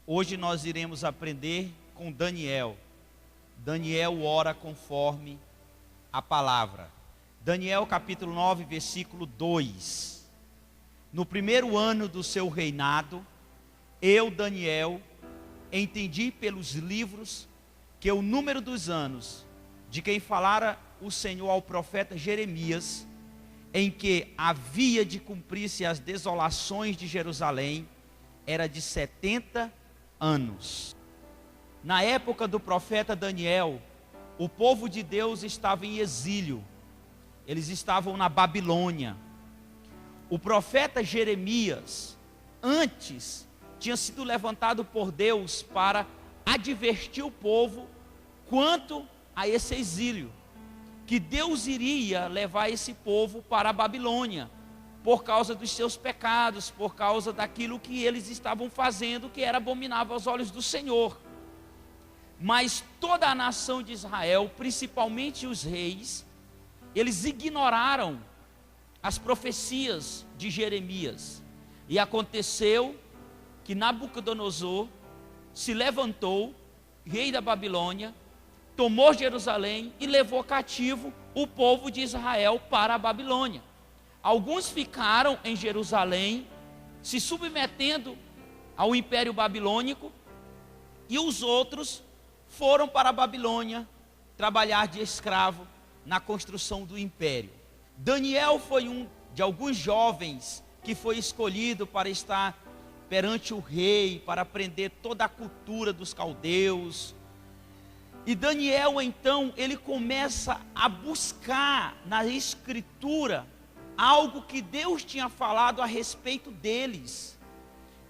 Hoje nós iremos aprender com Daniel. Daniel ora conforme a palavra. Daniel capítulo 9, versículo 2. No primeiro ano do seu reinado, eu, Daniel, entendi pelos livros que o número dos anos de quem falara o Senhor ao profeta Jeremias, em que havia de cumprir-se as desolações de Jerusalém, era de 70 anos. Na época do profeta Daniel, o povo de Deus estava em exílio. Eles estavam na Babilônia. O profeta Jeremias, antes, tinha sido levantado por Deus para advertir o povo quanto a esse exílio, que Deus iria levar esse povo para a Babilônia, por causa dos seus pecados, por causa daquilo que eles estavam fazendo, que era abominável aos olhos do Senhor. Mas toda a nação de Israel, principalmente os reis, eles ignoraram as profecias de Jeremias. E aconteceu que Nabucodonosor se levantou, rei da Babilônia, tomou Jerusalém e levou cativo o povo de Israel para a Babilônia. Alguns ficaram em Jerusalém, se submetendo ao Império Babilônico, e os outros foram para a Babilônia trabalhar de escravo na construção do império. Daniel foi um de alguns jovens que foi escolhido para estar perante o rei, para aprender toda a cultura dos caldeus. E Daniel, então, ele começa a buscar na escritura algo que Deus tinha falado a respeito deles,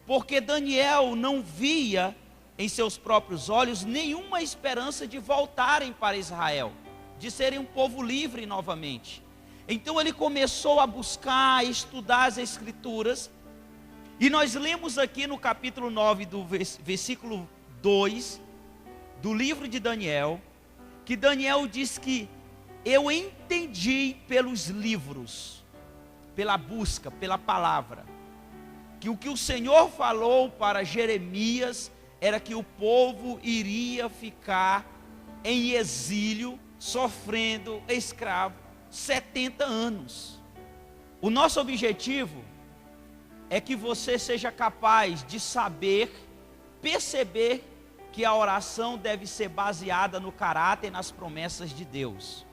porque Daniel não via em seus próprios olhos nenhuma esperança de voltarem para Israel, de serem um povo livre novamente. Então ele começou a buscar, a estudar as escrituras, e nós lemos aqui no capítulo 9 do versículo 2 do livro de Daniel, que Daniel diz que eu entendi pelos livros, pela busca, pela palavra, que o Senhor falou para Jeremias era que o povo iria ficar em exílio, sofrendo escravo, 70 anos. O nosso objetivo é que você seja capaz de saber, perceber que a oração deve ser baseada no caráter e nas promessas de Deus.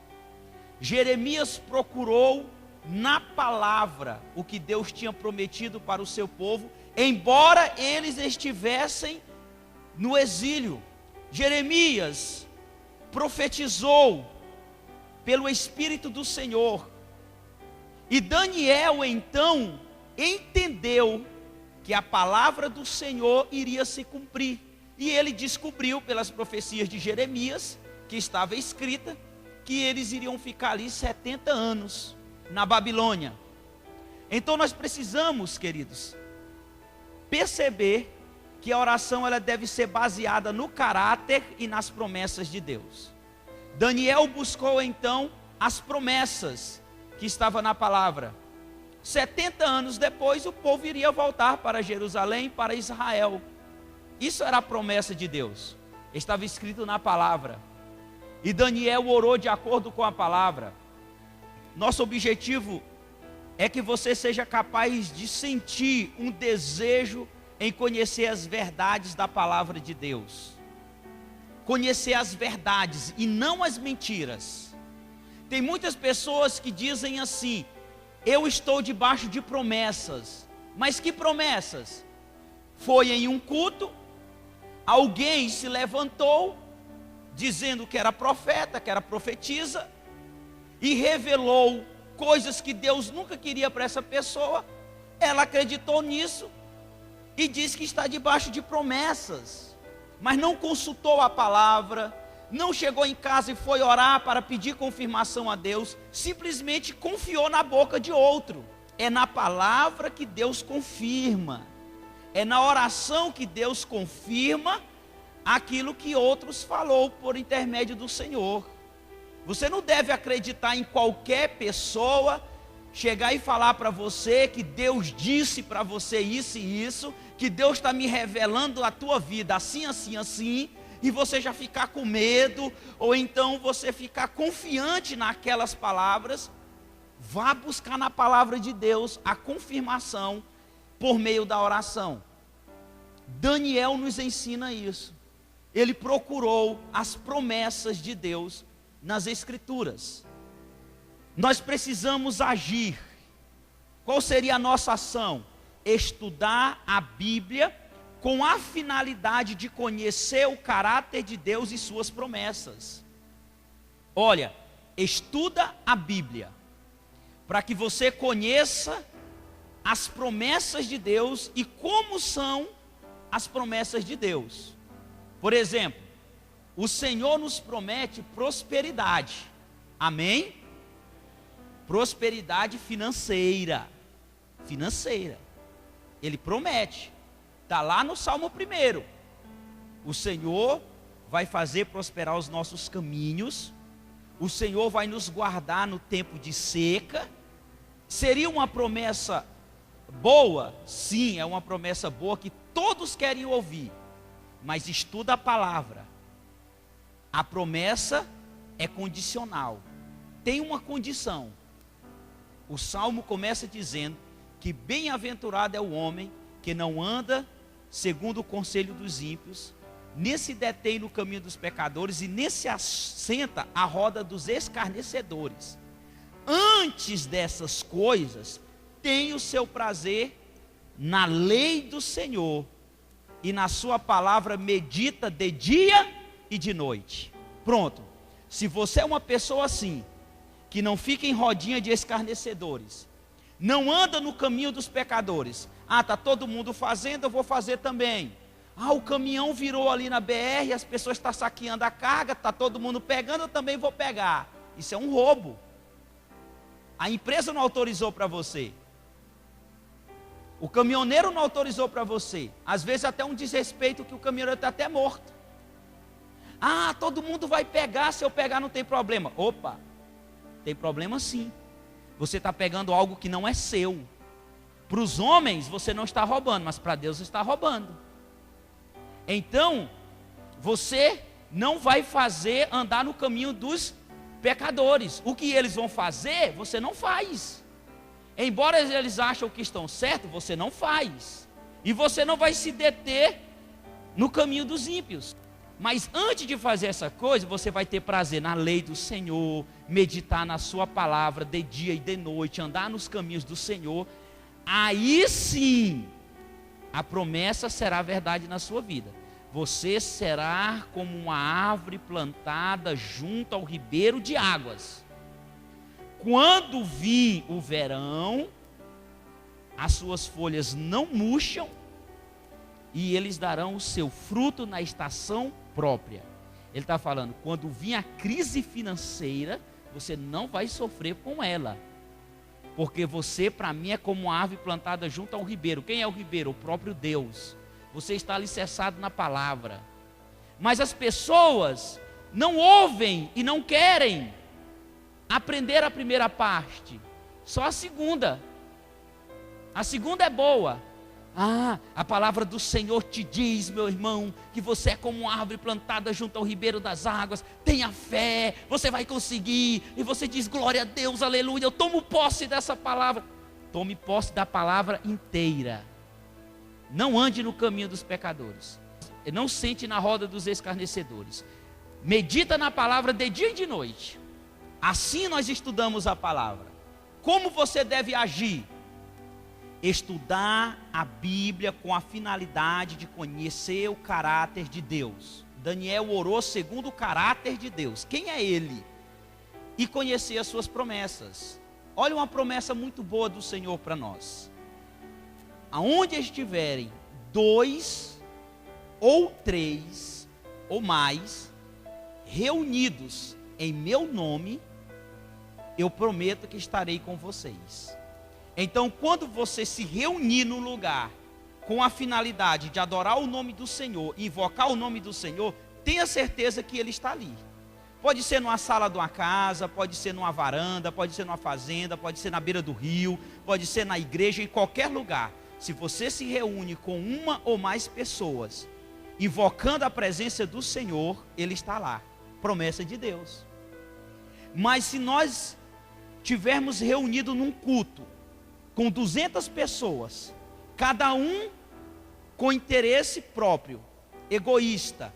Jeremias procurou na palavra o que Deus tinha prometido para o seu povo, embora eles estivessem no exílio. Jeremias profetizou pelo Espírito do Senhor, e Daniel então entendeu que a palavra do Senhor iria se cumprir, e ele descobriu pelas profecias de Jeremias, que estava escrita, que eles iriam ficar ali 70 anos na Babilônia. Então nós precisamos, queridos, perceber que a oração ela deve ser baseada no caráter e nas promessas de Deus. Daniel buscou então as promessas que estavam na palavra. 70 anos depois o povo iria voltar para Jerusalém, para Israel. Isso era a promessa de Deus, estava escrito na palavra, e Daniel orou de acordo com a palavra. Nosso objetivo é que você seja capaz de sentir um desejo em conhecer as verdades da palavra de Deus, conhecer as verdades e não as mentiras. Tem muitas pessoas que dizem assim: eu estou debaixo de promessas. Mas que promessas? Foi em um culto, alguém se levantou dizendo que era profeta, que era profetisa, e revelou coisas que Deus nunca queria para essa pessoa. Ela acreditou nisso e diz que está debaixo de promessas, mas não consultou a palavra, não chegou em casa e foi orar para pedir confirmação a Deus, simplesmente confiou na boca de outro. É na palavra que Deus confirma, é na oração que Deus confirma aquilo que outros falou por intermédio do Senhor. Você não deve acreditar em qualquer pessoa chegar e falar para você que Deus disse para você isso e isso, que Deus está me revelando a tua vida assim, assim, assim, e você já ficar com medo, ou então você ficar confiante naquelas palavras, vá buscar na palavra de Deus a confirmação por meio da oração. Daniel nos ensina isso. Ele procurou as promessas de Deus nas Escrituras. Nós precisamos agir. Qual seria a nossa ação? Estudar a Bíblia com a finalidade de conhecer o caráter de Deus e suas promessas. Olha, estuda a Bíblia para que você conheça as promessas de Deus e como são as promessas de Deus. Por exemplo, o Senhor nos promete prosperidade. Amém? Prosperidade financeira. Financeira. Ele promete. Está lá no Salmo 1. O Senhor vai fazer prosperar os nossos caminhos. O Senhor vai nos guardar no tempo de seca. Seria uma promessa boa? Sim, é uma promessa boa que todos querem ouvir. Mas estuda a palavra. A promessa é condicional. Tem uma condição. O Salmo começa dizendo que bem-aventurado é o homem que não anda segundo o conselho dos ímpios, nem se detém no caminho dos pecadores e nem se assenta à roda dos escarnecedores. Antes dessas coisas, tem o seu prazer na lei do Senhor, e na sua palavra medita de dia e de noite. Pronto. Se você é uma pessoa assim, que não fica em rodinha de escarnecedores, não anda no caminho dos pecadores. Está todo mundo fazendo, eu vou fazer também. O caminhão virou ali na BR, as pessoas estão saqueando a carga, está todo mundo pegando, eu também vou pegar. Isso é um roubo. A empresa não autorizou para você. O caminhoneiro não autorizou para você. Às vezes até um desrespeito que o caminhoneiro está até morto. Todo mundo vai pegar, se eu pegar não tem problema. Opa, tem problema sim. Você está pegando algo que não é seu. Para os homens você não está roubando, mas para Deus você está roubando. Então, você não vai fazer andar no caminho dos pecadores. O que eles vão fazer, você não faz. Embora eles acham que estão certos, você não faz. E você não vai se deter no caminho dos ímpios. Mas antes de fazer essa coisa, você vai ter prazer na lei do Senhor, meditar na sua palavra de dia e de noite, andar nos caminhos do Senhor. Aí sim, a promessa será verdade na sua vida. Você será como uma árvore plantada junto ao ribeiro de águas. Quando vir o verão, as suas folhas não murcham e eles darão o seu fruto na estação própria. Ele está falando, quando vir a crise financeira, você não vai sofrer com ela. Porque você, para mim, é como uma árvore plantada junto ao ribeiro. Quem é o ribeiro? O próprio Deus. Você está alicerçado na palavra. Mas as pessoas não ouvem e não querem aprender a primeira parte, só a segunda. A segunda é boa. A palavra do Senhor te diz, meu irmão, que você é como uma árvore plantada junto ao ribeiro das águas. Tenha fé, você vai conseguir. E você diz, glória a Deus, aleluia, eu tomo posse dessa palavra. Tome posse da palavra inteira. Não ande no caminho dos pecadores. Não sente na roda dos escarnecedores. Medita na palavra de dia e de noite. Assim nós estudamos a palavra. Como você deve agir? Estudar a Bíblia com a finalidade de conhecer o caráter de Deus. Daniel orou segundo o caráter de Deus. Quem é ele? E conhecer as suas promessas. Olha uma promessa muito boa do Senhor para nós. Aonde estiverem 2 ou 3 ou mais reunidos em meu nome, eu prometo que estarei com vocês. Então, quando você se reunir no lugar com a finalidade de adorar o nome do Senhor, invocar o nome do Senhor, tenha certeza que Ele está ali. Pode ser numa sala de uma casa, pode ser numa varanda, pode ser numa fazenda, pode ser na beira do rio, pode ser na igreja, em qualquer lugar. se você se reúne com uma ou mais pessoas, invocando a presença do Senhor, Ele está lá. Promessa de Deus. Mas se nós tivermos reunido num culto, com 200 pessoas, cada um com interesse próprio, egoísta,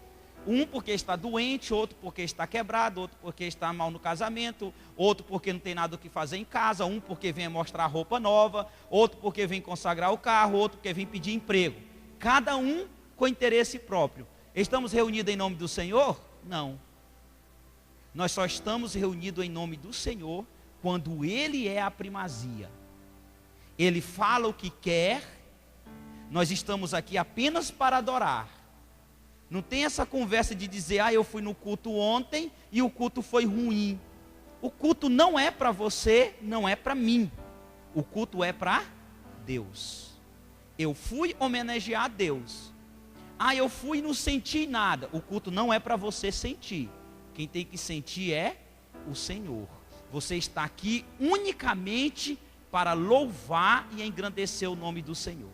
um porque está doente, outro porque está quebrado, outro porque está mal no casamento, outro porque não tem nada o que fazer em casa, um porque vem mostrar roupa nova, outro porque vem consagrar o carro, outro porque vem pedir emprego. Cada um com interesse próprio. Estamos reunidos em nome do Senhor? Não. Nós só estamos reunidos em nome do Senhor quando Ele é a primazia. Ele fala o que quer, nós estamos aqui apenas para adorar. Não tem essa conversa de dizer, eu fui no culto ontem e o culto foi ruim. O culto não é para você, não é para mim. O culto é para Deus. Eu fui homenagear a Deus. Eu fui e não senti nada. O culto não é para você sentir. Quem tem que sentir é o Senhor. Você está aqui unicamente para louvar e engrandecer o nome do Senhor.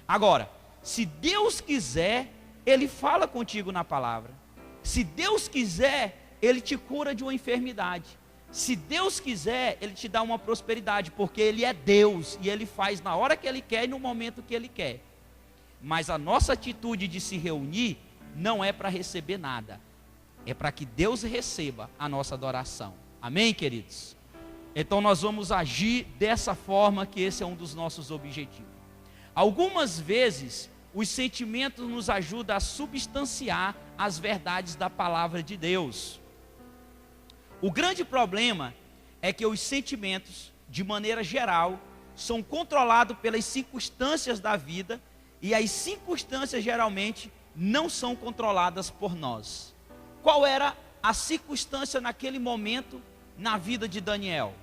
Agora, se Deus quiser, Ele fala contigo na palavra. Se Deus quiser, Ele te cura de uma enfermidade. Se Deus quiser, Ele te dá uma prosperidade, porque Ele é Deus e Ele faz na hora que Ele quer e no momento que Ele quer. Mas a nossa atitude de se reunir não é para receber nada, é para que Deus receba a nossa adoração. Amém, queridos? Então nós vamos agir dessa forma, que esse é um dos nossos objetivos. Algumas vezes os sentimentos nos ajudam a substanciar as verdades da palavra de Deus. O grande problema é que os sentimentos, de maneira geral, são controlados pelas circunstâncias da vida, e as circunstâncias geralmente não são controladas por nós. Qual era a circunstância naquele momento na vida de Daniel?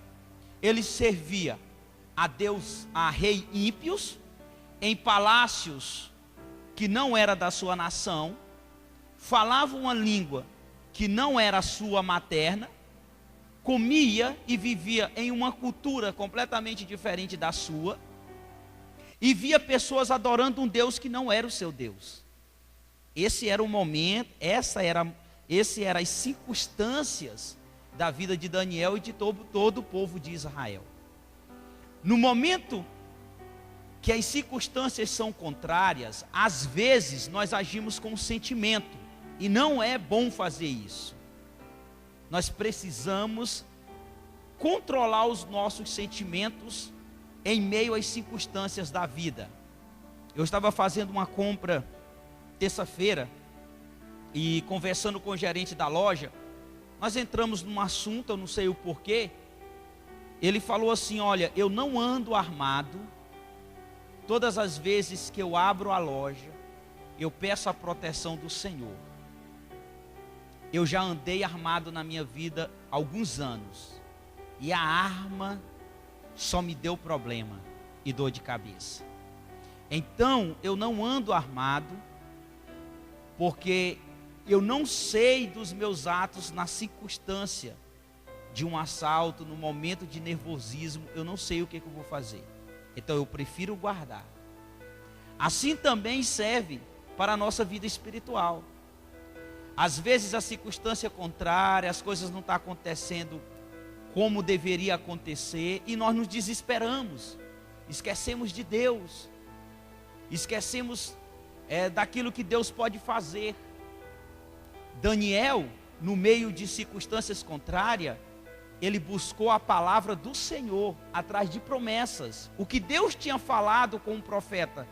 Ele servia a Deus, a rei ímpios, em palácios que não era da sua nação, falava uma língua que não era a sua materna, comia e vivia em uma cultura completamente diferente da sua, e via pessoas adorando um Deus que não era o seu Deus. Esse era o momento, esse eram as circunstâncias da vida de Daniel e de todo o povo de Israel. No momento que as circunstâncias são contrárias, às vezes nós agimos com sentimento, e não é bom fazer isso. Nós precisamos controlar os nossos sentimentos em meio às circunstâncias da vida. Eu estava fazendo uma compra terça-feira e conversando com o gerente da loja, nós entramos num assunto, eu não sei o porquê. Ele falou assim: olha, eu não ando armado. Todas as vezes que eu abro a loja, eu peço a proteção do Senhor. Eu já andei armado na minha vida há alguns anos, e a arma só me deu problema e dor de cabeça. Então eu não ando armado, porque eu não sei dos meus atos na circunstância de um assalto, no momento de nervosismo, eu não sei o que eu vou fazer. Então eu prefiro guardar. Assim também serve para a nossa vida espiritual. Às vezes a circunstância é contrária, as coisas não estão acontecendo como deveria acontecer, e nós nos desesperamos, esquecemos de Deus, esquecemos daquilo que Deus pode fazer. Daniel, no meio de circunstâncias contrárias, ele buscou a palavra do Senhor, atrás de promessas, o que Deus tinha falado com o profeta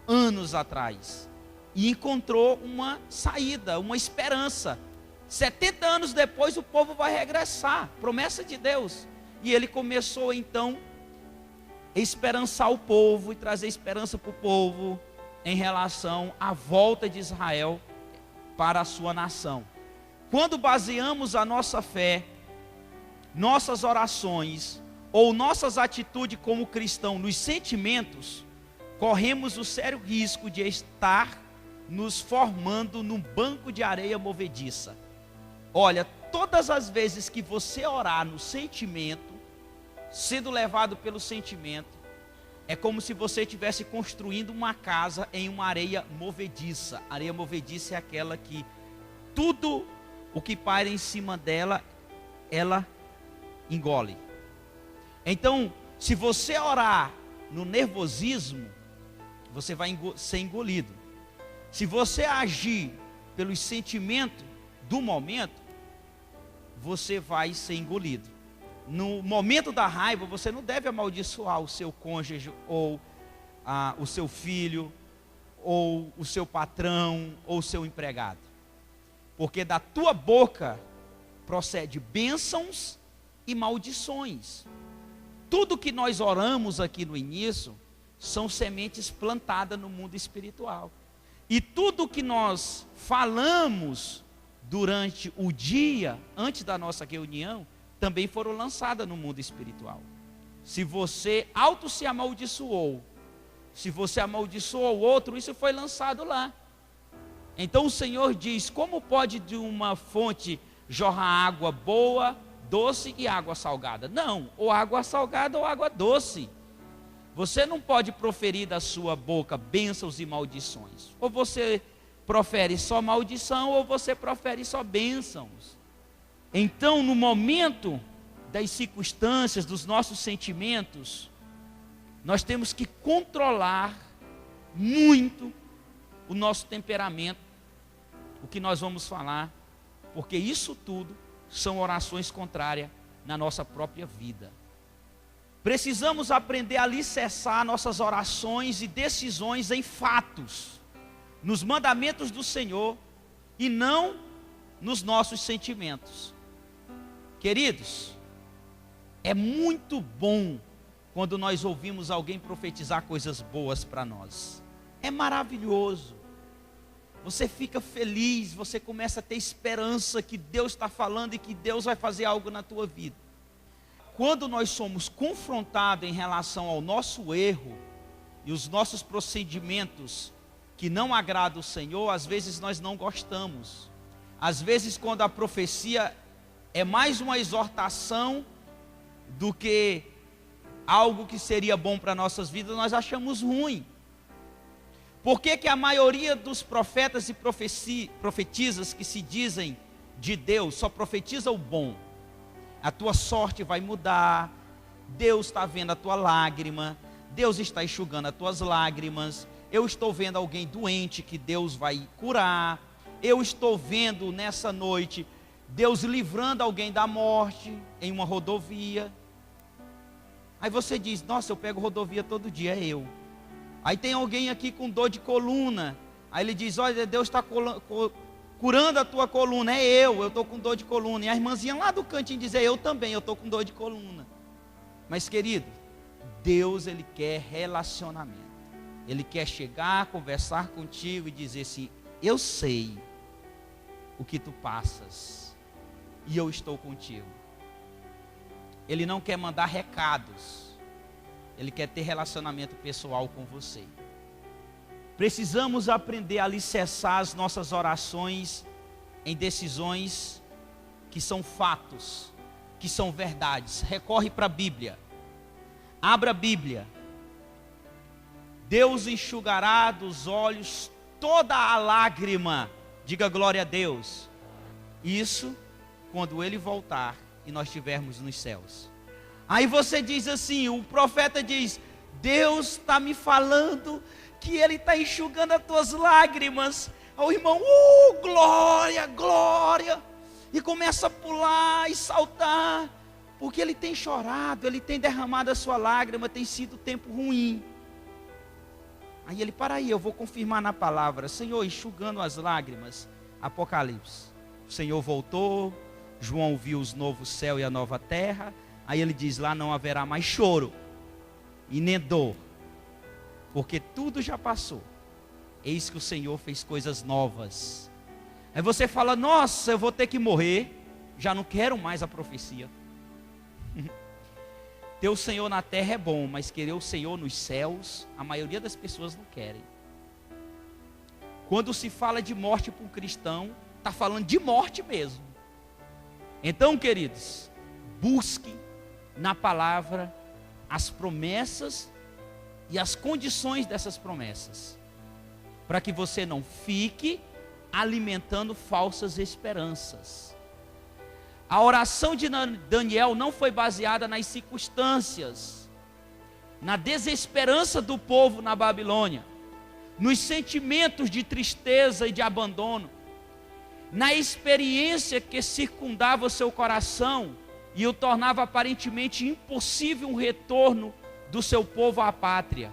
anos atrás, e encontrou uma saída, uma esperança. 70 anos depois o povo vai regressar, promessa de Deus. E ele começou então a esperançar o povo e trazer esperança para o povo em relação à volta de Israel para a sua nação. Quando baseamos a nossa fé, nossas orações ou nossas atitudes como cristão nos sentimentos, corremos o sério risco de estar nos formando num banco de areia movediça. Olha, todas as vezes que você orar no sentimento, sendo levado pelo sentimento, É como se você estivesse construindo uma casa em uma areia movediça. A areia movediça é aquela que tudo o que paira em cima dela, ela engole. Então, se você orar no nervosismo, você vai ser engolido. Se você agir pelos sentimentos do momento, você vai ser engolido. No momento da raiva, você não deve amaldiçoar o seu cônjuge, ou o seu filho, ou o seu patrão, ou o seu empregado. Porque da tua boca procede bênçãos e maldições. Tudo que nós oramos aqui no início são sementes plantadas no mundo espiritual. E tudo que nós falamos durante o dia, antes da nossa reunião, também foram lançadas no mundo espiritual. Se você se amaldiçoou, se você amaldiçoou o outro, isso foi lançado lá. Então o Senhor diz: como pode de uma fonte jorrar água boa, doce e água salgada? Não, ou água salgada ou água doce. Você não pode proferir da sua boca bênçãos e maldições. Ou você profere só maldição, ou você profere só bênçãos. Então, no momento das circunstâncias, dos nossos sentimentos, nós temos que controlar muito o nosso temperamento, o que nós vamos falar, porque isso tudo são orações contrárias na nossa própria vida. Precisamos aprender a alicerçar nossas orações e decisões em fatos, nos mandamentos do Senhor e não nos nossos sentimentos. Queridos, é muito bom quando nós ouvimos alguém profetizar coisas boas para nós. É maravilhoso. Você fica feliz, você começa a ter esperança que Deus está falando e que Deus vai fazer algo na tua vida. Quando nós somos confrontados em relação ao nosso erro e os nossos procedimentos que não agradam o Senhor, às vezes nós não gostamos. Às vezes, quando a profecia é mais uma exortação do que algo que seria bom para nossas vidas, nós achamos ruim. Por que a maioria dos profetas e profetisas que se dizem de Deus só profetiza o bom? A tua sorte vai mudar, Deus está vendo a tua lágrima, Deus está enxugando as tuas lágrimas, eu estou vendo alguém doente que Deus vai curar, eu estou vendo nessa noite Deus livrando alguém da morte em uma rodovia. Aí você diz: nossa, eu pego rodovia todo dia, é eu. Aí tem alguém aqui com dor de coluna, aí ele diz: olha, Deus está curando a tua coluna, é eu estou com dor de coluna. E a irmãzinha lá do cantinho diz: eu também, eu estou com dor de coluna. Mas querido, Deus, Ele quer relacionamento. Ele quer chegar, conversar contigo e dizer assim: eu sei o que tu passas e eu estou contigo. Ele não quer mandar recados, Ele quer ter relacionamento pessoal com você. Precisamos aprender a alicerçar as nossas orações em decisões que são fatos, que são verdades. Recorre para a Bíblia. Abra a Bíblia. Deus enxugará dos olhos toda a lágrima. Diga glória a Deus. Isso quando Ele voltar e nós estivermos nos céus. Aí você diz assim, o profeta diz: Deus está me falando que Ele está enxugando as tuas lágrimas. Aí o irmão: glória, glória. E começa a pular e saltar, porque ele tem chorado, ele tem derramado a sua lágrima, tem sido tempo ruim. Aí ele: para aí, eu vou confirmar na palavra. Senhor, enxugando as lágrimas. Apocalipse. O Senhor voltou, João viu os novos céus e a nova terra. Aí ele diz: lá não haverá mais choro e nem dor, porque tudo já passou. Eis que o Senhor fez coisas novas. Aí você fala: nossa, eu vou ter que morrer, já não quero mais a profecia. Ter o Senhor na terra é bom, mas querer o Senhor nos céus, a maioria das pessoas não querem. Quando se fala de morte para um cristão, está falando de morte mesmo. Então, queridos, busque na palavra as promessas e as condições dessas promessas, para que você não fique alimentando falsas esperanças. A oração de Daniel não foi baseada nas circunstâncias, na desesperança do povo na Babilônia, nos sentimentos de tristeza e de abandono, na experiência que circundava o seu coração e o tornava aparentemente impossível um retorno do seu povo à pátria.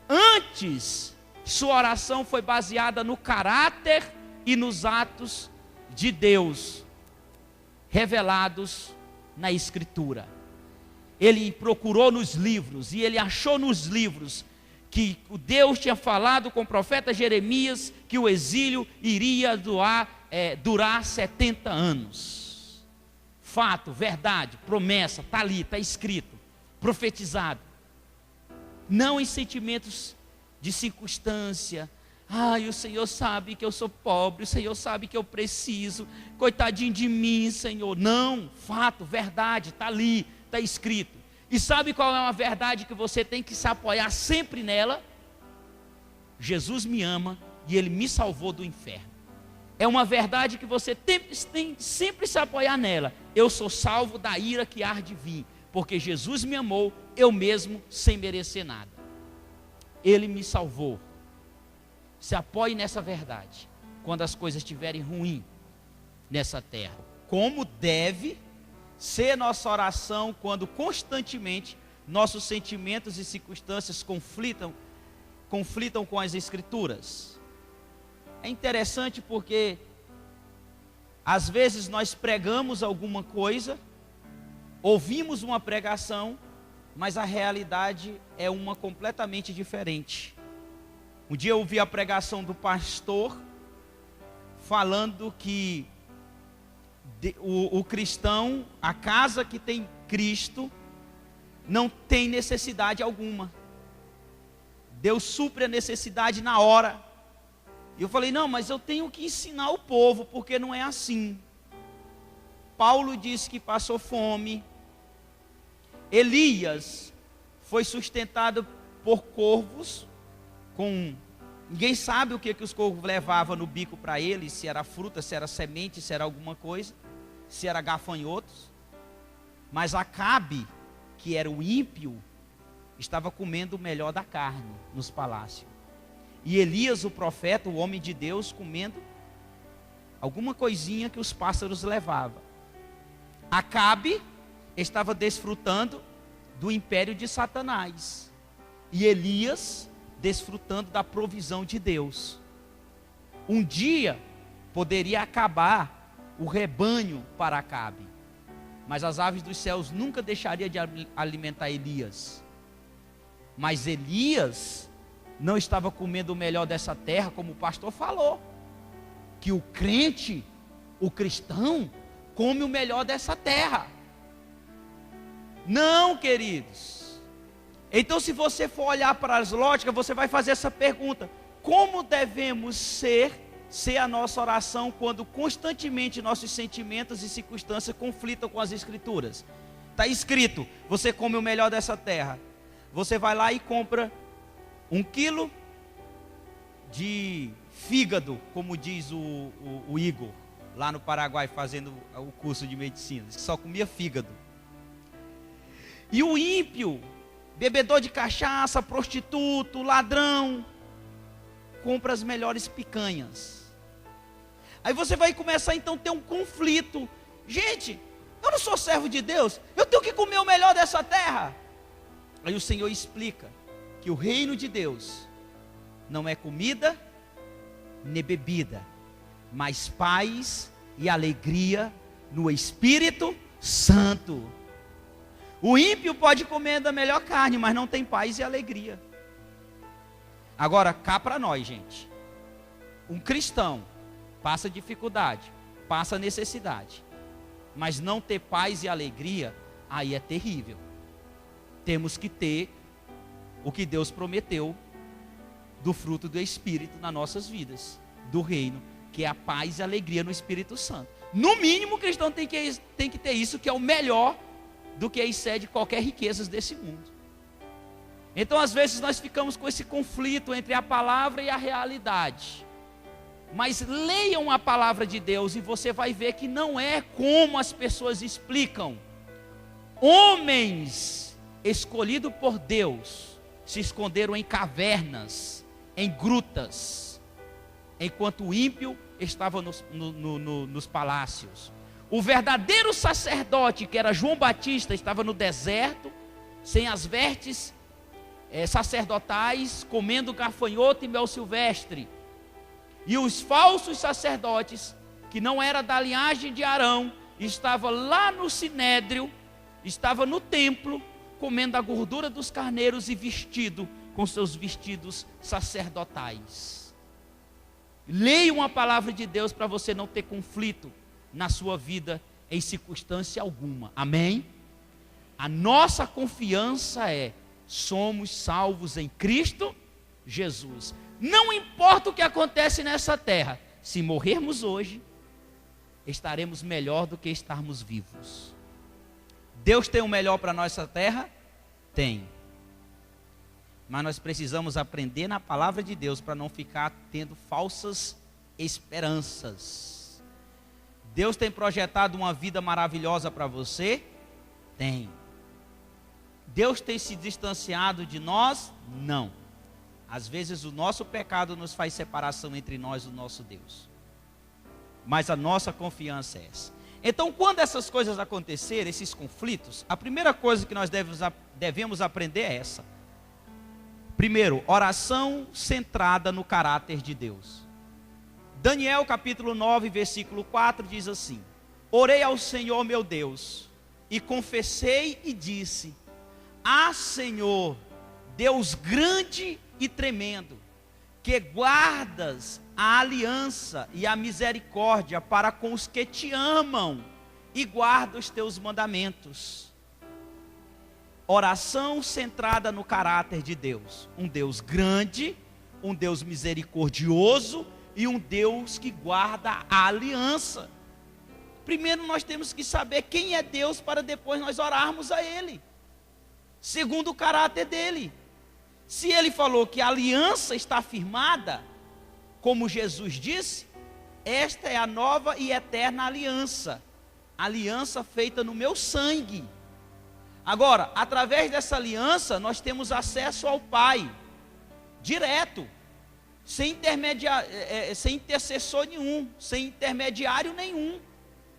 Antes, sua oração foi baseada no caráter e nos atos de Deus, revelados na Escritura. Ele procurou nos livros, e ele achou nos livros, que o Deus tinha falado com o profeta Jeremias, que o exílio iria durar 70 anos. Fato, verdade, promessa, está ali, está escrito, profetizado. Não em sentimentos de circunstância. Ai, o Senhor sabe que eu sou pobre, o Senhor sabe que eu preciso, coitadinho de mim, Senhor. Não, fato, verdade, está ali, está escrito. E sabe qual é uma verdade que você tem que se apoiar sempre nela? Jesus me ama e Ele me salvou do inferno. É uma verdade que você tem sempre se apoiar nela. Eu sou salvo da ira que há de vir, porque Jesus me amou, eu mesmo, sem merecer nada. Ele me salvou. Se apoie nessa verdade, quando as coisas estiverem ruins nessa terra. Como deve ser nossa oração quando constantemente nossos sentimentos e circunstâncias conflitam com as Escrituras. É interessante porque às vezes nós pregamos alguma coisa, ouvimos uma pregação, mas a realidade é uma completamente diferente. Um dia eu ouvi a pregação do pastor falando que o cristão, a casa que tem Cristo, não tem necessidade alguma. Deus supre a necessidade na hora. E eu falei, não, mas eu tenho que ensinar o povo, porque não é assim. Paulo disse que passou fome. Elias foi sustentado por corvos, ninguém sabe o que os corvos levavam no bico para ele, se era fruta, se era semente, se era alguma coisa, se era gafanhotos. Mas Acabe, que era o ímpio, estava comendo o melhor da carne nos palácios. E Elias, o profeta, o homem de Deus, comendo alguma coisinha que os pássaros levavam. Acabe estava desfrutando do império de Satanás. E Elias desfrutando da provisão de Deus. Um dia poderia acabar o rebanho para Acabe, mas as aves dos céus nunca deixariam de alimentar Elias. Mas Elias não estava comendo o melhor dessa terra, como o pastor falou, que o crente, o cristão, come o melhor dessa terra. Não, queridos. Então, se você for olhar para as lógicas, você vai fazer essa pergunta: como devemos ser a nossa oração quando constantemente nossos sentimentos e circunstâncias conflitam com as Escrituras? Está escrito, você come o melhor dessa terra. Você vai lá e compra 1 quilo de fígado, como diz o Igor, lá no Paraguai, fazendo o curso de medicina, só comia fígado. E o ímpio, bebedor de cachaça, prostituto, ladrão, compra as melhores picanhas. Aí você vai começar então a ter um conflito. Gente, eu não sou servo de Deus, eu tenho que comer o melhor dessa terra. Aí o Senhor explica que o reino de Deus não é comida nem bebida, mas paz e alegria no Espírito Santo. O ímpio pode comer da melhor carne, mas não tem paz e alegria. Agora, cá para nós, gente. Um cristão passa dificuldade, passa necessidade, mas não ter paz e alegria, aí é terrível. Temos que ter o que Deus prometeu do fruto do Espírito nas nossas vidas, do reino, que é a paz e a alegria no Espírito Santo. No mínimo, o cristão tem que ter isso, que é o melhor do que excede qualquer riquezas desse mundo. Então às vezes nós ficamos com esse conflito entre a palavra e a realidade. Mas leiam a palavra de Deus e você vai ver que não é como as pessoas explicam. Homens escolhidos por Deus se esconderam em cavernas, em grutas, enquanto o ímpio estava nos palácios. O verdadeiro sacerdote, que era João Batista, estava no deserto, sem as vestes sacerdotais, comendo gafanhoto e mel silvestre. E os falsos sacerdotes, que não era da linhagem de Arão, estava lá no sinédrio, estava no templo, comendo a gordura dos carneiros e vestido com seus vestidos sacerdotais. Leiam a palavra de Deus para você não ter conflito na sua vida em circunstância alguma. Amém? A nossa confiança é: somos salvos em Cristo Jesus. Não importa o que acontece nessa terra, se morrermos hoje, estaremos melhor do que estarmos vivos. Deus tem o melhor para a nossa terra? Tem. Mas nós precisamos aprender na palavra de Deus para não ficar tendo falsas esperanças. Deus tem projetado uma vida maravilhosa para você? Tem. Deus tem se distanciado de nós? Não. Às vezes o nosso pecado nos faz separação entre nós e o nosso Deus. Mas a nossa confiança é essa. Então, quando essas coisas acontecerem, esses conflitos, a primeira coisa que nós devemos aprender é essa. Primeiro, oração centrada no caráter de Deus. Daniel capítulo 9, versículo 4 diz assim: orei ao Senhor meu Deus, e confessei e disse: ah, Senhor, Deus grande e tremendo, que guardas a aliança e a misericórdia para com os que te amam e guardam os teus mandamentos. Oração centrada no caráter de Deus. Um Deus grande, um Deus misericordioso e um Deus que guarda a aliança. Primeiro nós temos que saber quem é Deus para depois nós orarmos a Ele, segundo o caráter dEle. Se Ele falou que a aliança está firmada, como Jesus disse, esta é a nova e eterna aliança, aliança feita no meu sangue. Agora, através dessa aliança, nós temos acesso ao Pai, direto, sem intercessor nenhum, sem intermediário nenhum.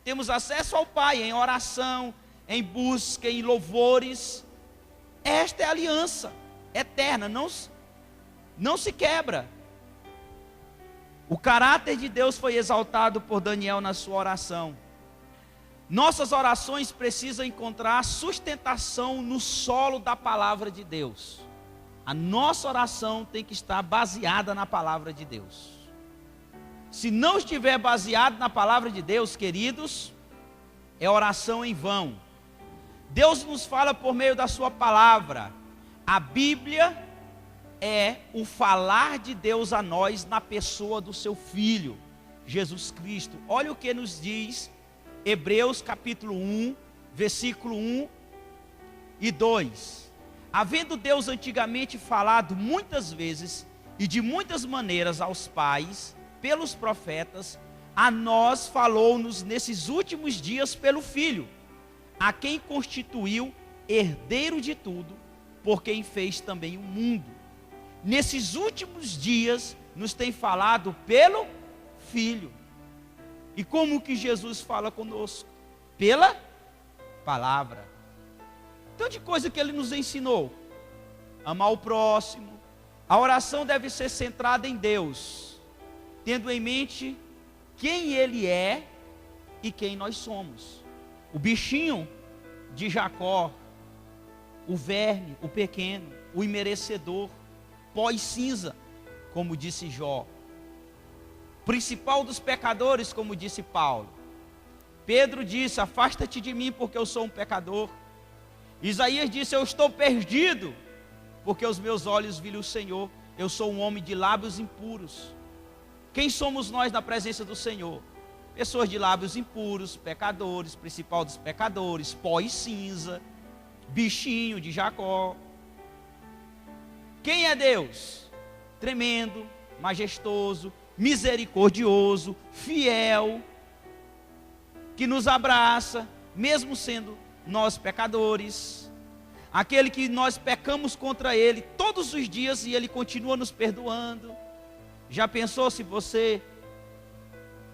Temos acesso ao Pai em oração, em busca, em louvores. Esta é a aliança eterna, não se quebra. O caráter de Deus foi exaltado por Daniel na sua oração. Nossas orações precisam encontrar sustentação no solo da palavra de Deus. A nossa oração tem que estar baseada na palavra de Deus. Se não estiver baseado na palavra de Deus, queridos, é oração em vão. Deus nos fala por meio da sua palavra. A Bíblia é o falar de Deus a nós na pessoa do seu Filho, Jesus Cristo. Olha o que nos diz Hebreus capítulo 1, versículo 1 e 2. Havendo Deus antigamente falado muitas vezes e de muitas maneiras aos pais, pelos profetas, a nós falou-nos nesses últimos dias pelo Filho, a quem constituiu herdeiro de tudo, por quem fez também o mundo. Nesses últimos dias, nos tem falado pelo Filho. E como que Jesus fala conosco? Pela palavra. Tanta coisa que Ele nos ensinou. Amar o próximo. A oração deve ser centrada em Deus, tendo em mente quem Ele é e quem nós somos. O bichinho de Jacó, o verme, o pequeno, o imerecedor, pó e cinza, como disse Jó. Principal dos pecadores, como disse Paulo. Pedro disse: afasta-te de mim, porque eu sou um pecador. Isaías disse: eu estou perdido, porque os meus olhos viram o Senhor. Eu sou um homem de lábios impuros. Quem somos nós na presença do Senhor? Pessoas de lábios impuros, pecadores, principal dos pecadores, pó e cinza, bichinho de Jacó. Quem é Deus? Tremendo, majestoso, misericordioso, fiel, que nos abraça, mesmo sendo nós pecadores. Aquele que nós pecamos contra Ele todos os dias e Ele continua nos perdoando. Já pensou se você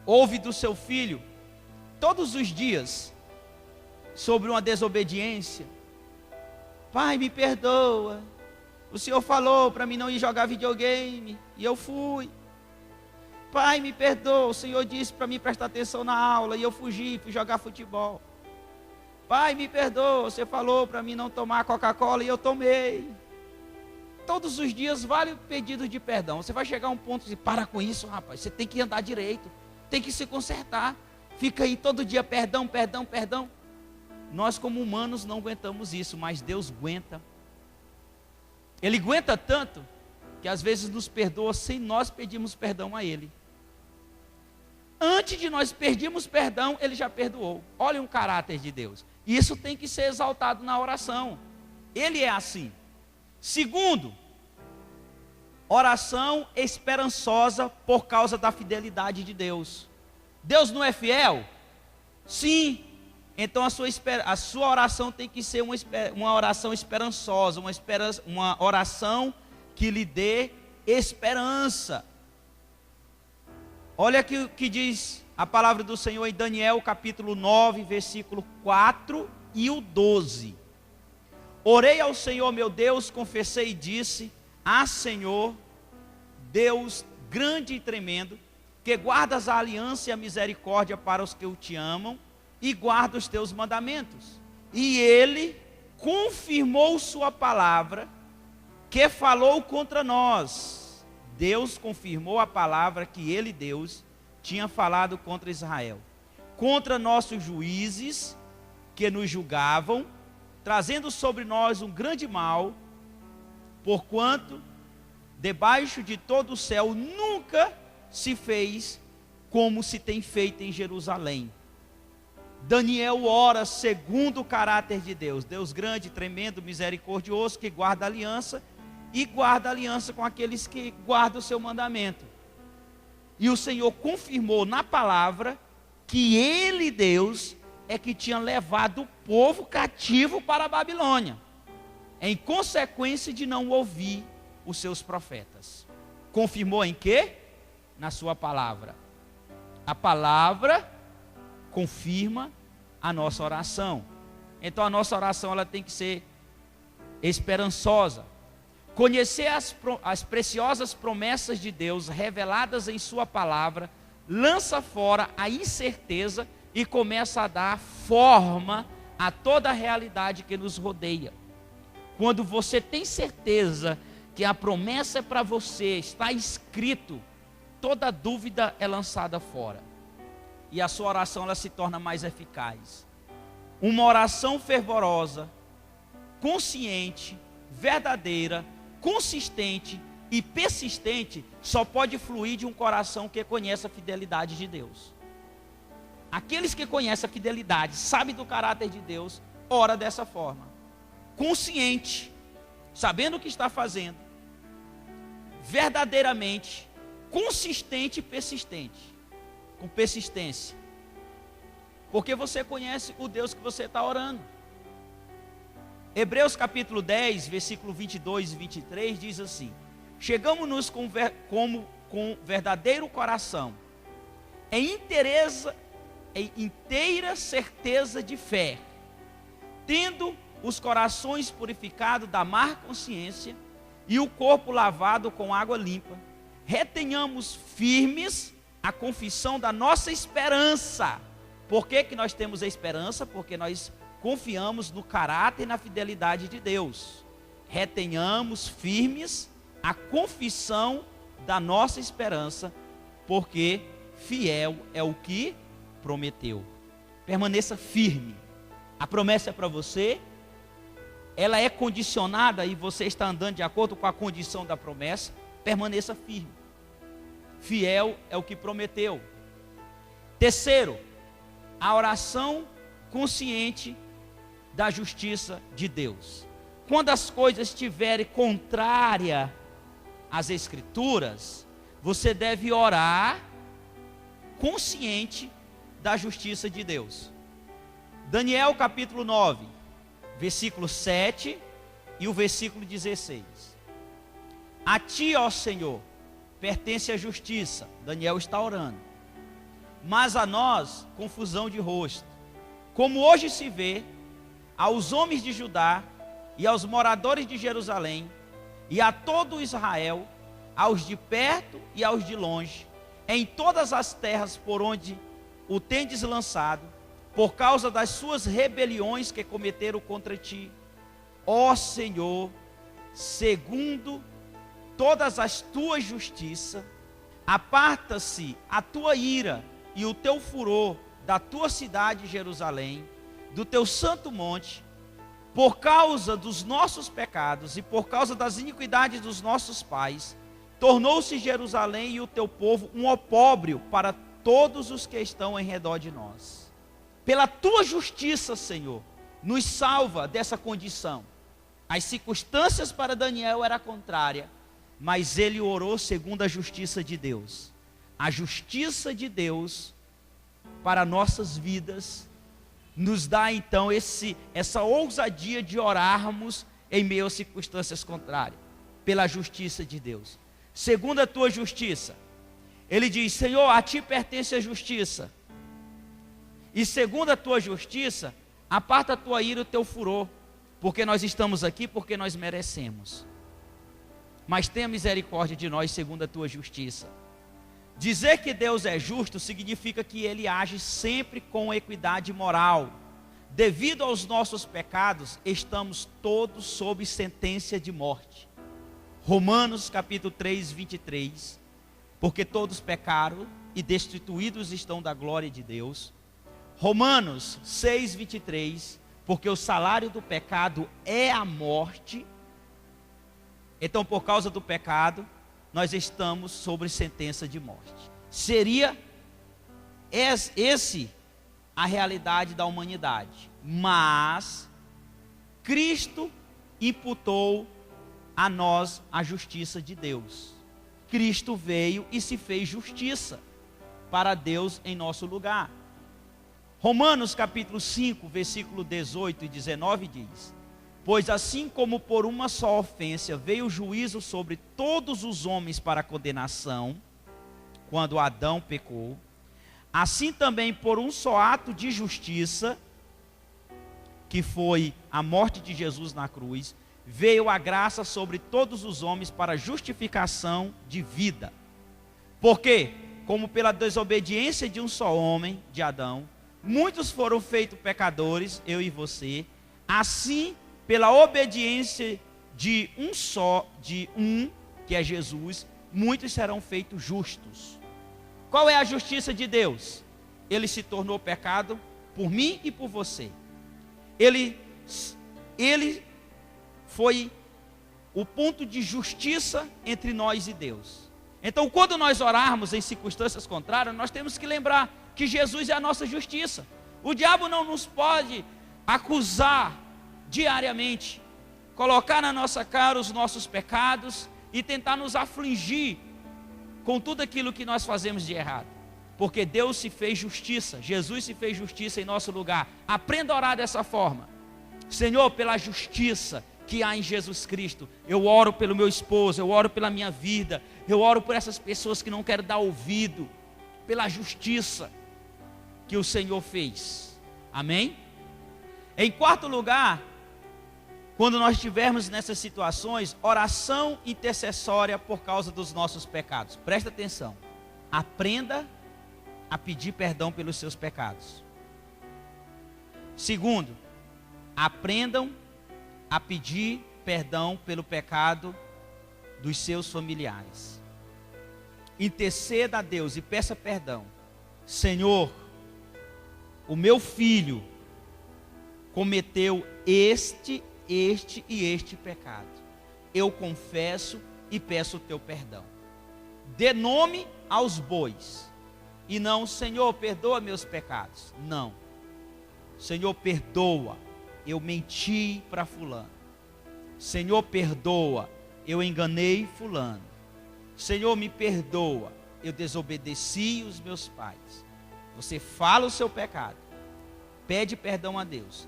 ouve do seu filho todos os dias sobre uma desobediência? Pai, me perdoa, o Senhor falou para mim não ir jogar videogame e eu fui. Pai, me perdoa, o Senhor disse para mim prestar atenção na aula e eu fugi, fui jogar futebol. Pai, me perdoa, você falou para mim não tomar Coca-Cola e eu tomei. Todos os dias vários pedidos de perdão. Você vai chegar a um ponto de para com isso, rapaz, você tem que andar direito, tem que se consertar. Fica aí todo dia perdão, perdão, perdão. Nós como humanos não aguentamos isso, mas Deus aguenta. Ele aguenta tanto que às vezes nos perdoa sem nós pedirmos perdão a Ele. Antes de nós pedirmos perdão, Ele já perdoou. Olha um caráter de Deus. Isso tem que ser exaltado na oração. Ele é assim. Segundo, oração esperançosa por causa da fidelidade de Deus. Deus não é fiel? Sim. Então a sua oração tem que ser uma oração esperançosa, uma oração que lhe dê esperança. Olha aqui o que diz a palavra do Senhor em Daniel, capítulo 9, versículo 4 e o 12. Orei ao Senhor meu Deus, confessei e disse: Ah, Senhor, Deus grande e tremendo, que guardas a aliança e a misericórdia para os que o te amam, e guarda os teus mandamentos. E ele confirmou sua palavra, que falou contra nós. Deus confirmou a palavra que ele, Deus, tinha falado contra Israel, contra nossos juízes que nos julgavam, trazendo sobre nós um grande mal, porquanto debaixo de todo o céu nunca se fez como se tem feito em Jerusalém. Daniel ora segundo o caráter de Deus, Deus grande, tremendo, misericordioso, que guarda a aliança, e guarda a aliança com aqueles que guardam o seu mandamento. E o Senhor confirmou na palavra que ele, Deus, é que tinha levado o povo cativo para a Babilônia, em consequência de não ouvir os seus profetas. Confirmou em quê? Na sua palavra. A palavra confirma a nossa oração. Então a nossa oração ela tem que ser esperançosa. Conhecer as preciosas promessas de Deus reveladas em sua palavra lança fora a incerteza e começa a dar forma a toda a realidade que nos rodeia. Quando você tem certeza que a promessa é para você, está escrito, toda dúvida é lançada fora. E a sua oração ela se torna mais eficaz. Uma oração fervorosa, consciente, verdadeira, consistente e persistente só pode fluir de um coração que conhece a fidelidade de Deus. Aqueles que conhecem a fidelidade, sabem do caráter de Deus, ora dessa forma, consciente, sabendo o que está fazendo, verdadeiramente, consistente e persistente, com persistência, porque você conhece o Deus que você está orando. Hebreus capítulo 10, versículo 22 e 23 diz assim: chegamos-nos com verdadeiro coração, em inteira certeza de fé, tendo os corações purificados da má consciência e o corpo lavado com água limpa, retenhamos firmes a confissão da nossa esperança. Por que que nós temos a esperança? Porque nós confiamos no caráter e na fidelidade de Deus. Retenhamos firmes a confissão da nossa esperança, porque fiel é o que prometeu. Permaneça firme. A promessa é para você, ela é condicionada e você está andando de acordo com a condição da promessa. Permaneça firme. Fiel é o que prometeu. Terceiro, a oração consciente da justiça de Deus. quando as coisas estiverem contrárias às Escrituras, você deve orar consciente da justiça de Deus. Daniel capítulo 9, versículo 7 e o versículo 16. A ti, ó Senhor, pertence a justiça. Daniel está orando. Mas a nós, confusão de rosto. Como hoje se vê, aos homens de Judá e aos moradores de Jerusalém, e a todo Israel, aos de perto e aos de longe, em todas as terras por onde o tendes lançado, por causa das suas rebeliões que cometeram contra ti. Ó Senhor, segundo todas as tuas justiças, aparta-se a tua ira e o teu furor da tua cidade Jerusalém, do teu santo monte, por causa dos nossos pecados e por causa das iniquidades dos nossos pais, tornou-se Jerusalém e o teu povo um opróbrio para todos os que estão em redor de nós. Pela tua justiça, Senhor, nos salva dessa condição. As circunstâncias para Daniel eram contrárias, mas ele orou segundo a justiça de Deus. A justiça de Deus para nossas vidas nos dá então essa ousadia de orarmos em meio a circunstâncias contrárias, pela justiça de Deus. Segundo a tua justiça, ele diz: Senhor, a ti pertence a justiça, e segundo a tua justiça, aparta a tua ira e o teu furor, porque nós estamos aqui, porque nós merecemos, mas tenha misericórdia de nós segundo a tua justiça. Dizer que Deus é justo significa que Ele age sempre com equidade moral. Devido aos nossos pecados, estamos todos sob sentença de morte. Romanos capítulo 3, 23. Porque todos pecaram e destituídos estão da glória de Deus. Romanos 6, 23. Porque o salário do pecado é a morte. Então, por causa do pecado, nós estamos sobre sentença de morte. Seria esse a realidade da humanidade. Mas Cristo imputou a nós a justiça de Deus. Cristo veio e se fez justiça para Deus em nosso lugar. Romanos capítulo 5, versículo 18 e 19 diz: Pois assim como por uma só ofensa veio o juízo sobre todos os homens para condenação, quando Adão pecou, assim também por um só ato de justiça, que foi a morte de Jesus na cruz, veio a graça sobre todos os homens para justificação de vida. Porque, como pela desobediência de um só homem, de Adão, muitos foram feitos pecadores, eu e você, assim pela obediência de um, que é Jesus, muitos serão feitos justos. Qual é a justiça de Deus? Ele se tornou pecado por mim e por você. Ele foi o ponto de justiça entre nós e Deus. Então, quando nós orarmos em circunstâncias contrárias, nós temos que lembrar que Jesus é a nossa justiça. O diabo não nos pode acusar diariamente, colocar na nossa cara os nossos pecados e tentar nos afligir com tudo aquilo que nós fazemos de errado, porque Deus se fez justiça, Jesus se fez justiça em nosso lugar. Aprenda a orar dessa forma: Senhor, pela justiça que há em Jesus Cristo, eu oro pelo meu esposo, eu oro pela minha vida, eu oro por essas pessoas que não querem dar ouvido, pela justiça que o Senhor fez. Amém? Em quarto lugar, quando nós estivermos nessas situações, oração intercessória por causa dos nossos pecados. Presta atenção. Aprenda a pedir perdão pelos seus pecados. Segundo, aprendam a pedir perdão pelo pecado dos seus familiares. Interceda a Deus e peça perdão. Senhor, o meu filho cometeu este e este pecado. Eu confesso e peço o teu perdão. Dê nome aos bois. E não, Senhor, perdoa meus pecados. Não. Senhor, perdoa. Eu menti para fulano. Senhor, perdoa, eu enganei fulano. Senhor, me perdoa, eu desobedeci os meus pais. Você fala o seu pecado, pede perdão a Deus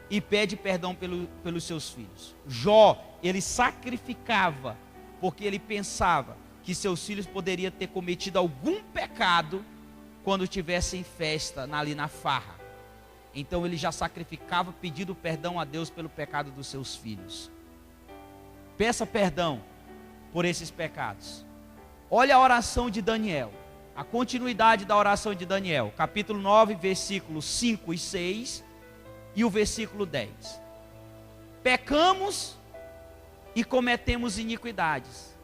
e pede perdão pelos seus filhos. Jó, ele sacrificava, porque ele pensava que seus filhos poderiam ter cometido algum pecado quando tivessem festa ali na farra. Então ele já sacrificava pedindo perdão a Deus pelo pecado dos seus filhos. Peça perdão por esses pecados. Olha a oração de Daniel, a continuidade da oração de Daniel, capítulo 9, versículos 5 e 6 e o versículo 10. Pecamos e cometemos iniquidades,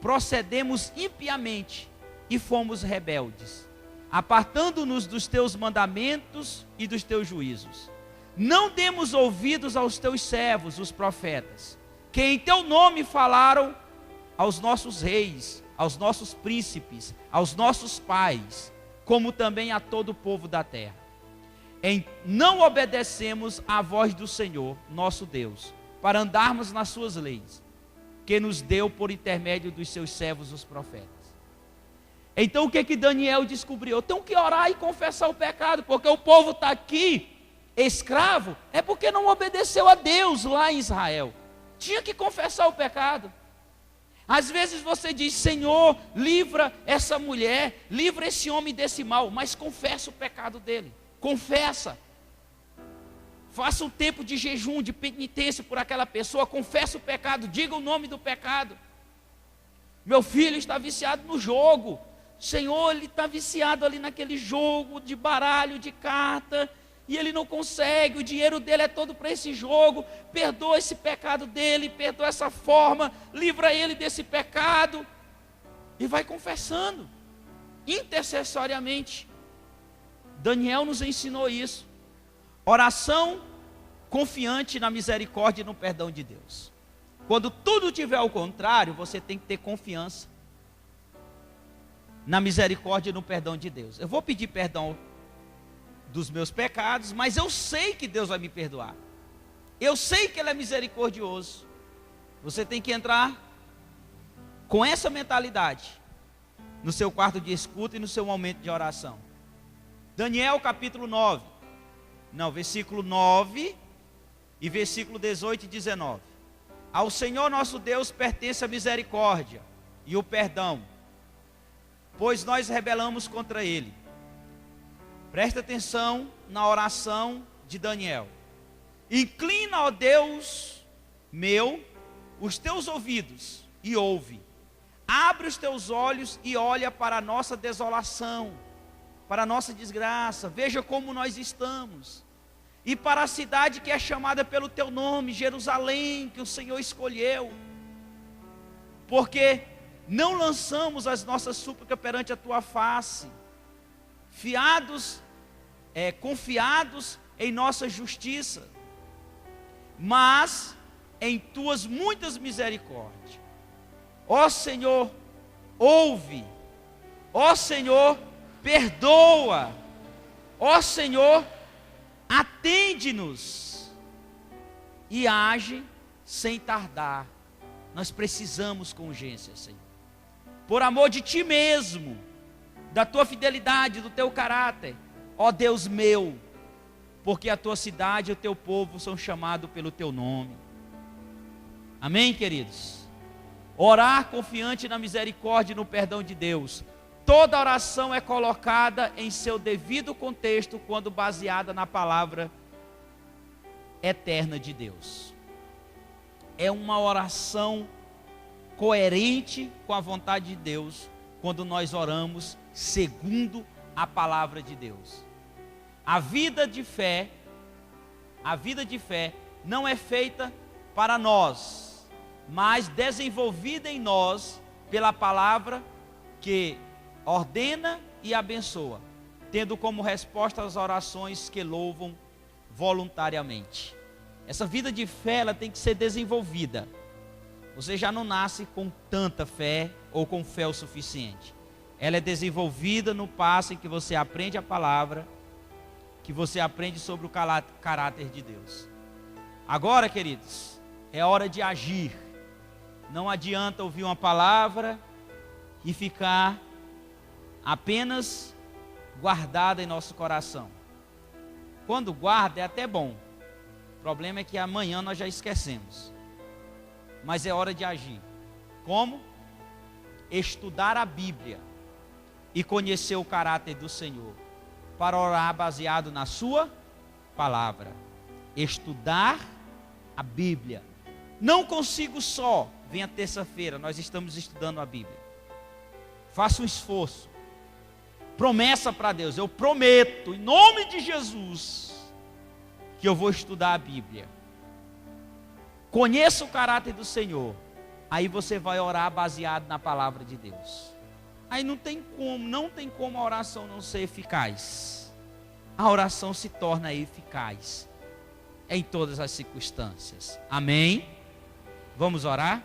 procedemos impiamente e fomos rebeldes, apartando-nos dos teus mandamentos e dos teus juízos. Não demos ouvidos aos teus servos, os profetas, que em teu nome falaram aos nossos reis, aos nossos príncipes, aos nossos pais, como também a todo o povo da terra. Não obedecemos à voz do Senhor, nosso Deus, para andarmos nas suas leis, que nos deu por intermédio dos seus servos, os profetas. Então o que Daniel descobriu? Eu tenho que orar e confessar o pecado, porque o povo está aqui, escravo, é porque não obedeceu a Deus lá em Israel. Tinha que confessar o pecado. Às vezes você diz: Senhor, livra essa mulher, livra esse homem desse mal, mas confessa o pecado dele, confessa. Faça um tempo de jejum, de penitência por aquela pessoa, confessa o pecado, diga o nome do pecado. Meu filho está viciado no jogo, Senhor, ele está viciado ali naquele jogo de baralho, de carta, e ele não consegue, o dinheiro dele é todo para esse jogo. Perdoa esse pecado dele, perdoa essa forma, livra ele desse pecado, e vai confessando, intercessoriamente. Daniel nos ensinou isso. Oração confiante na misericórdia e no perdão de Deus. Quando tudo tiver ao contrário, você tem que ter confiança na misericórdia e no perdão de Deus. Eu vou pedir perdão dos meus pecados, mas eu sei que Deus vai me perdoar. Eu sei que Ele é misericordioso. Você tem que entrar com essa mentalidade no seu quarto de escuta e no seu momento de oração. Daniel capítulo 9, versículo 9 e versículo 18 e 19. Ao Senhor nosso Deus pertence a misericórdia e o perdão, pois nós rebelamos contra Ele. Presta atenção na oração de Daniel. Inclina, ó Deus meu, os teus ouvidos e ouve. Abre os teus olhos e olha para a nossa desolação, para a nossa desgraça. Veja como nós estamos. E para a cidade que é chamada pelo teu nome, Jerusalém, que o Senhor escolheu. Porque não lançamos as nossas súplicas perante a tua face, confiados em nossa justiça, mas em tuas muitas misericórdias. Ó Senhor, ouve. Ó Senhor, perdoa. Ó Senhor, atende-nos e age sem tardar. Nós precisamos com urgência, Senhor. Por amor de ti mesmo, da tua fidelidade, do teu caráter, ó Deus meu, porque a tua cidade e o teu povo são chamados pelo teu nome. Amém, queridos? Orar confiante na misericórdia e no perdão de Deus. Toda oração é colocada em seu devido contexto quando baseada na palavra eterna de Deus. É uma oração coerente com a vontade de Deus quando nós oramos segundo a palavra de Deus. A vida de fé não é feita para nós, mas desenvolvida em nós pela palavra que ordena e abençoa, tendo como resposta as orações que louvam voluntariamente. Essa vida de fé, ela tem que ser desenvolvida. Você já não nasce com tanta fé ou com fé o suficiente. Ela é desenvolvida no passo em que você aprende a palavra, que você aprende sobre o caráter de Deus. Agora, queridos, É hora de agir. Não adianta ouvir uma palavra e ficar apenas guardada em nosso coração. Quando guarda é até bom. O problema é que amanhã nós já esquecemos. Mas é hora de agir. Como? Estudar a Bíblia e conhecer o caráter do Senhor, para orar baseado na sua palavra. Estudar a Bíblia. Não consigo só. Venha terça-feira, nós estamos estudando a Bíblia. Faça um esforço. Promessa para Deus. Eu prometo, em nome de Jesus, que eu vou estudar a Bíblia. Conheça o caráter do Senhor. Aí você vai orar baseado na palavra de Deus. Aí não tem como a oração não ser eficaz. A oração se torna eficaz em todas as circunstâncias. Amém? Vamos orar?